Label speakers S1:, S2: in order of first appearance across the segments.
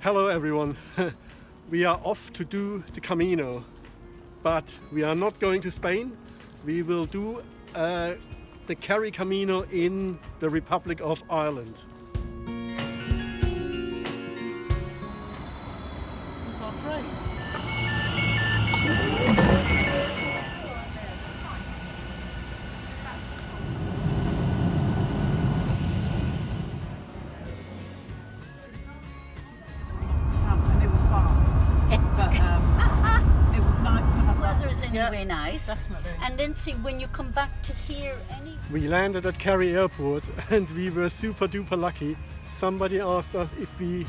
S1: Hello everyone. We are off to do the Camino, but we are not going to Spain. We will do the Kerry Camino in the Republic of Ireland.
S2: It's our train. And it was fun. But it was nice to have
S3: Weather
S2: that.
S3: is anyway nice.
S2: Definitely.
S3: And then see when you come back to here
S1: We landed at Kerry Airport and we were super duper lucky. Somebody asked us if we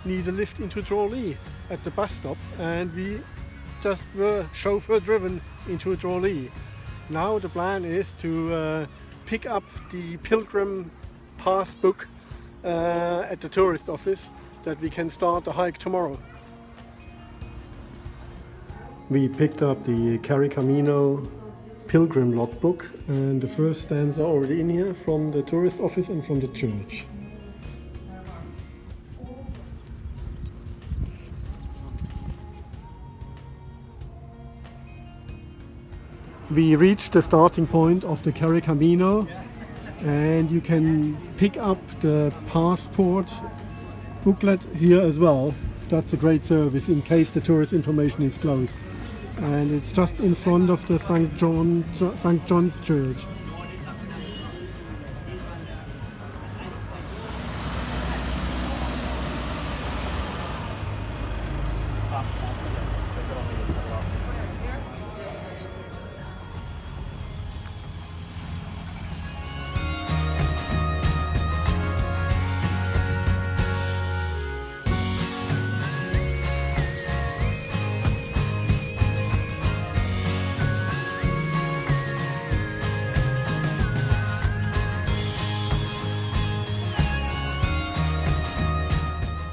S1: need a lift into Tralee at the bus stop, and we just were chauffeur driven into Tralee. Now the plan is to pick up the Pilgrim Pass book at the tourist office, that we can start the hike tomorrow. We picked up the Kerry Camino Pilgrim logbook, and the first stands are already in here from the tourist office and from the church. We reached the starting point of the Kerry Camino, and you can pick up the passport booklet here as well. That's a great service in case the tourist information is closed. And it's just in front of the St. John's Church.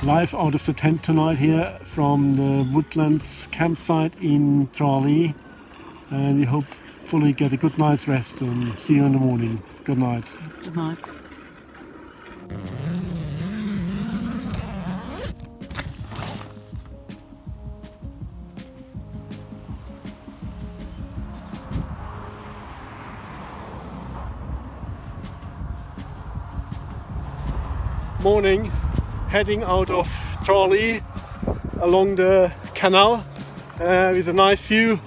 S1: Live out of the tent tonight here from the Woodlands campsite in Tralee, and we hopefully get a good night's rest and see you in the morning. Good night.
S2: Good night.
S1: Morning, heading out of Tralee along the canal with a nice view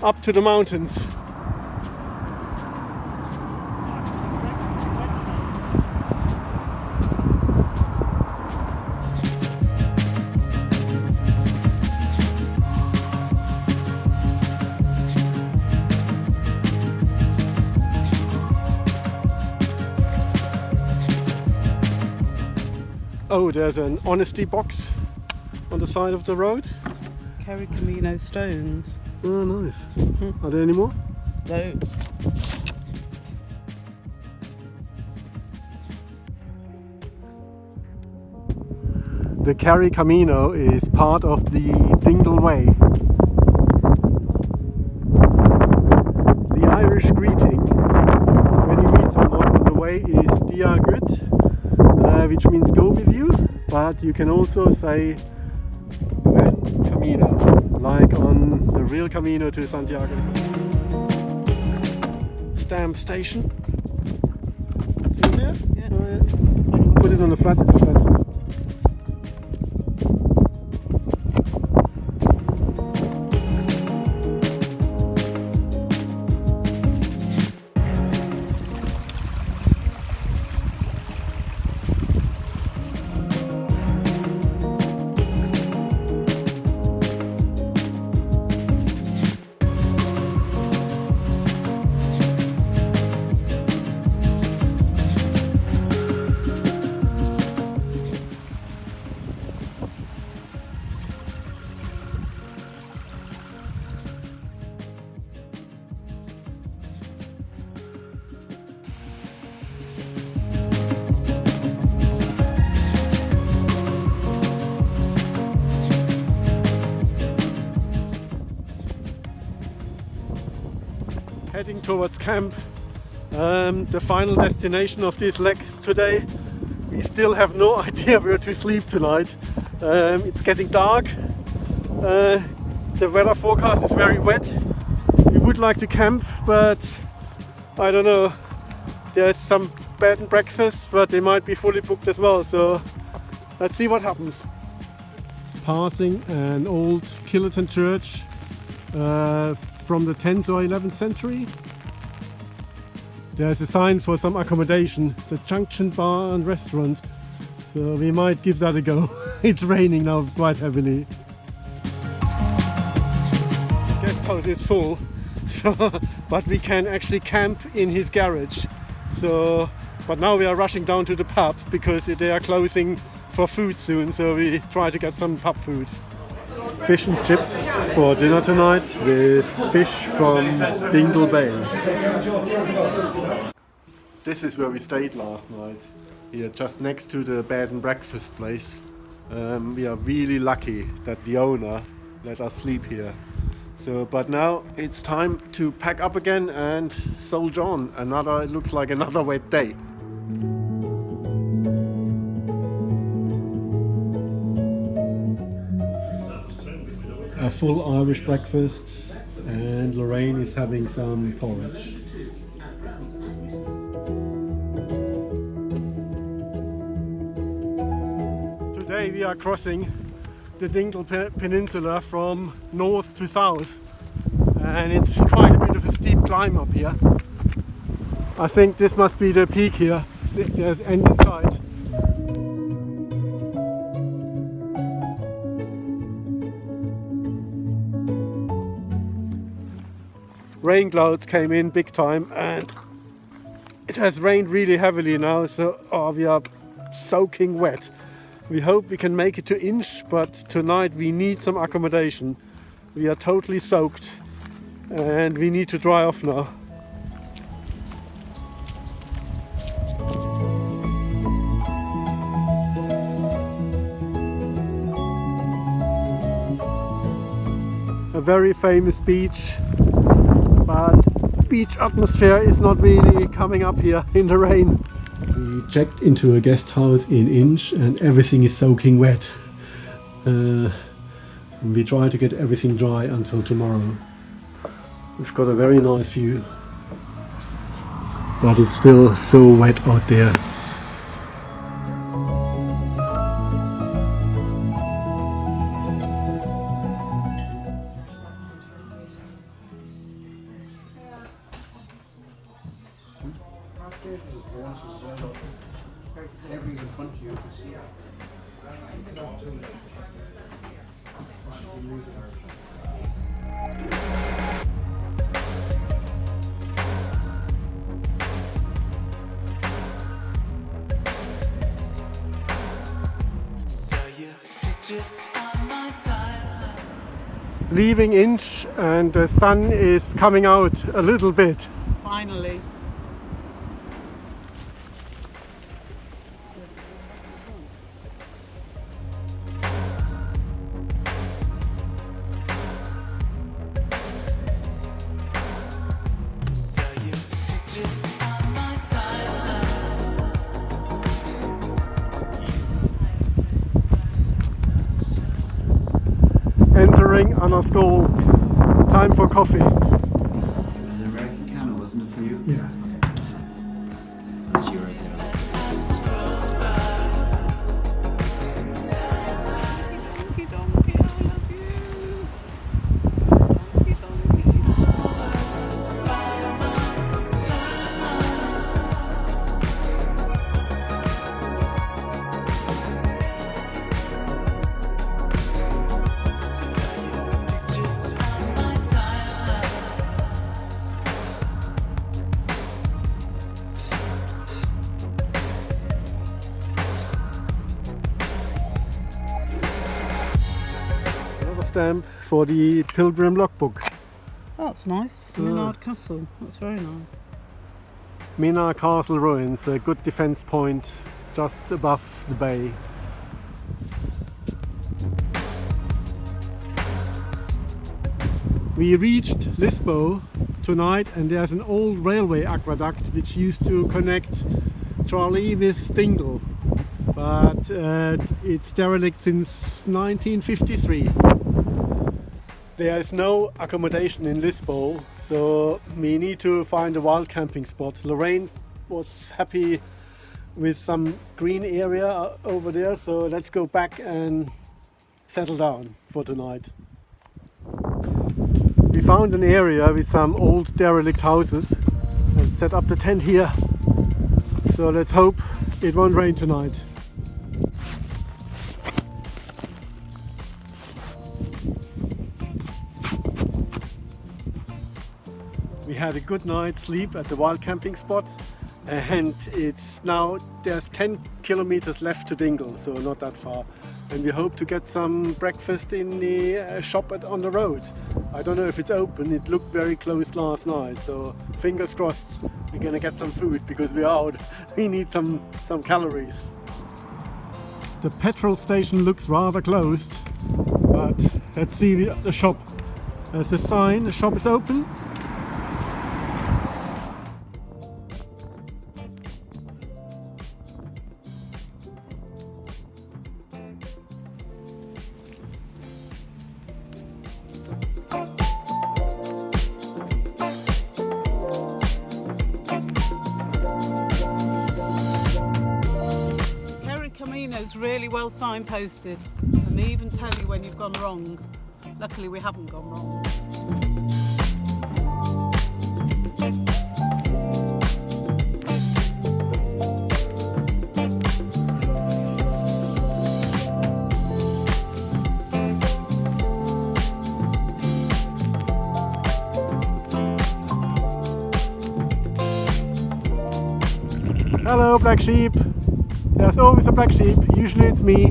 S1: up to the mountains. Oh, there's an honesty box on the side of the road.
S2: Kerry Camino stones.
S1: Oh, nice. Are there any more?
S2: Loads.
S1: The Kerry Camino is part of the Dingle Way. The Irish greeting when you meet someone on the way is Dia Gut, which means go with you, but you can also say Buen Camino, like on the real Camino to Santiago. Stamp station. In there?
S2: Yeah.
S1: Oh, yeah. Put it on the flat. It's flat. Heading towards camp, the final destination of these legs today. We still have no idea where to sleep tonight. It's getting dark. The weather forecast is very wet. We would like to camp, but I don't know. There's some bed and breakfast, but they might be fully booked as well. So let's see what happens. Passing an old Killerton church from the 10th or 11th century. There's a sign for some accommodation, the Junction Bar and Restaurant. So we might give that a go. It's raining now quite heavily. The guest house is full, so, but we can actually camp in his garage. So, but now we are rushing down to the pub because they are closing for food soon, so we try to get some pub food. Fish and chips for dinner tonight with fish from Dingle Bay. This is where we stayed last night, here just next to the bed and breakfast place. We are really lucky that the owner let us sleep here. So, but now it's time to pack up again and soldier on. It looks like another wet day. A full Irish breakfast, and Lorraine is having some porridge. Today we are crossing the Dingle peninsula from north to south, and it's quite a bit of a steep climb up here. I think this must be the peak here. There's end in sight. Rain clouds came in big time, and it has rained really heavily now, so we are soaking wet. We hope we can make it to Inch, but tonight we need some accommodation. We are totally soaked and we need to dry off now. A very famous beach, but beach atmosphere is not really coming up here in the rain. We checked into a guest house in Inch and everything is soaking wet. We try to get everything dry until tomorrow. We've got a very nice view, but it's still so wet out there.
S4: Everything's in front of you, you can see it.
S1: Leaving Inch, and the sun is coming out a little bit.
S2: Finally.
S1: Entering Anna School. Time for coffee.
S4: It was an American Camino, wasn't it, for you?
S1: Yeah.
S4: That's you right there.
S2: Donkey, donkey, I love you. Donkey,
S1: Stamp for the Pilgrim logbook.
S2: That's nice. Menard Castle. That's very nice.
S1: Mina Castle ruins, a good defense point just above the bay. We reached Lispole tonight, and there's an old railway aqueduct which used to connect Tralee with Dingle. but it's derelict since 1953. There is no accommodation in Lispole, so we need to find a wild camping spot. Lorraine was happy with some green area over there, so let's go back and settle down for tonight. We found an area with some old derelict houses and set up the tent here. So let's hope it won't rain tonight. We had a good night's sleep at the wild camping spot, and it's now there's 10 kilometers left to Dingle, so not that far. And we hope to get some breakfast in the shop on the road. I don't know if it's open, it looked very closed last night, so fingers crossed we're gonna get some food because we're out. We need some calories. The petrol station looks rather closed, but let's see the shop. There's a sign, the shop is open.
S2: Kerry Camino's really well signposted, and they even tell you when you've gone wrong. Luckily we haven't gone wrong.
S1: Hello, black sheep. There's always a black sheep. Usually it's me.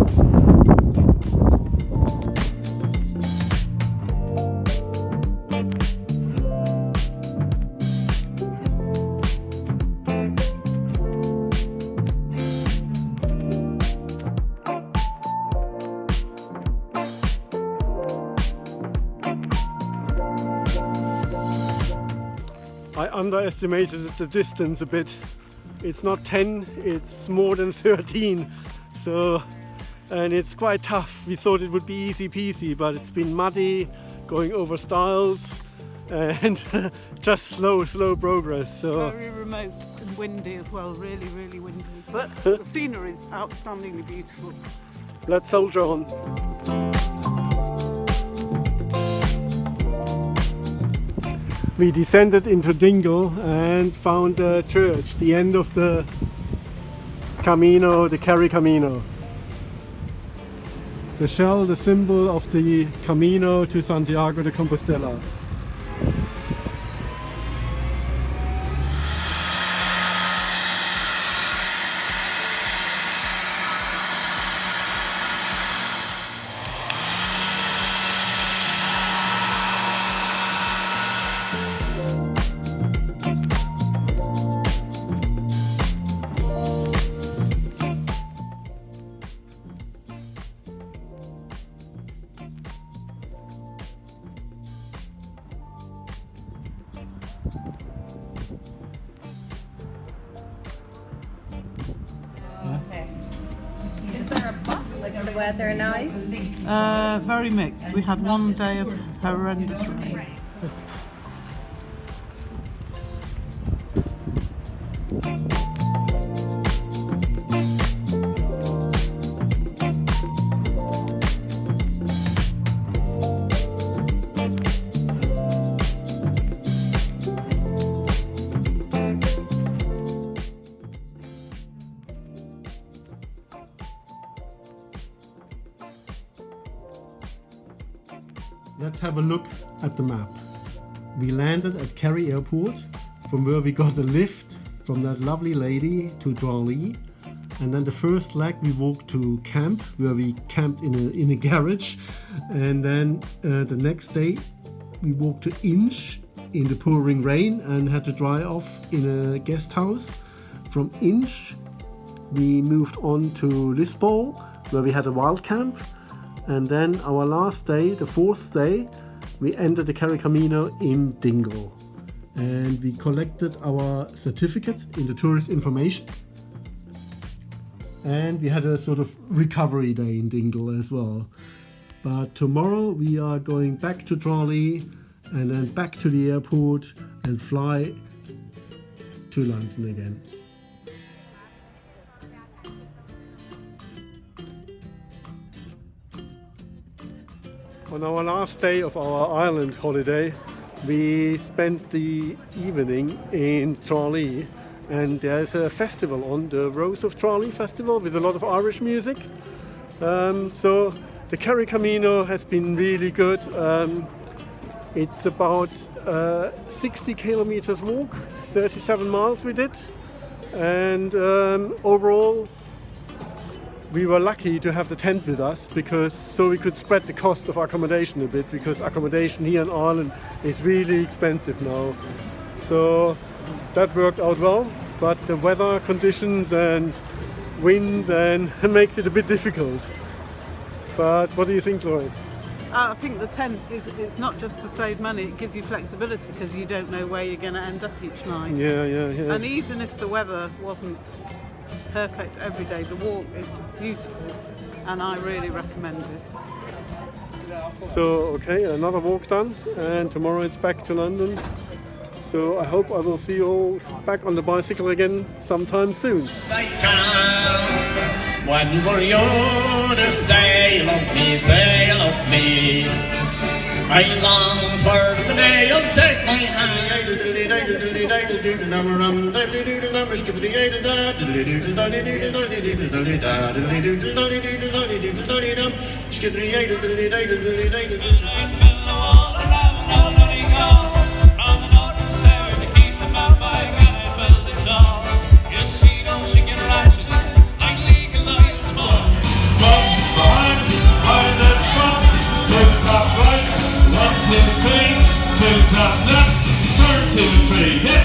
S1: I underestimated the distance a bit. It's not 10, it's more than 13. So, and it's quite tough. We thought it would be easy peasy, but it's been muddy, going over stiles, and just slow progress. So
S2: Very remote and windy as well, really windy. But the scenery is outstandingly beautiful.
S1: let's soldier on. We descended into Dingle and found a church, the end of the Camino, the Kerry Camino. The shell, the symbol of the Camino to Santiago de Compostela.
S3: Is there a bus? Like the weather nice?
S2: Very mixed. We had one day of horrendous rain.
S1: Let's have a look at the map. We landed at Kerry Airport, from where we got a lift from that lovely lady to Tralee, and then the first leg we walked to camp, where we camped in a garage, and then the next day we walked to Inch in the pouring rain and had to dry off in a guest house. From Inch we moved on to Lispole, where we had a wild camp. And then our last day, the fourth day, we entered the Kerry Camino in Dingle. And we collected our certificate in the tourist information. and we had a sort of recovery day in Dingle as well. But tomorrow we are going back to Tralee and then back to the airport and fly to London again. On our last day of our island holiday, we spent the evening in Tralee, and there's a festival on, the Rose of Tralee Festival, with a lot of Irish music. So the Kerry Camino has been really good. It's about 60 kilometers walk, 37 miles we did, and overall we were lucky to have the tent with us, because so we could spread the cost of accommodation a bit, because accommodation here in Ireland is really expensive now. So that worked out well, but the weather conditions and wind and makes it a bit difficult. But what do you think, Lloyd?
S2: I think the tent it's not just to save money, it gives you flexibility because you don't know where you're going to end up each night.
S1: Yeah.
S2: And even if the weather wasn't perfect every day, the walk is beautiful and I really recommend it.
S1: So, okay, another walk done, and tomorrow it's back to London. So I hope I will see you all back on the bicycle again sometime soon.
S5: Waiting for you to sail up me. I long for the day you'll take my hand.
S6: Top left, turn to the free.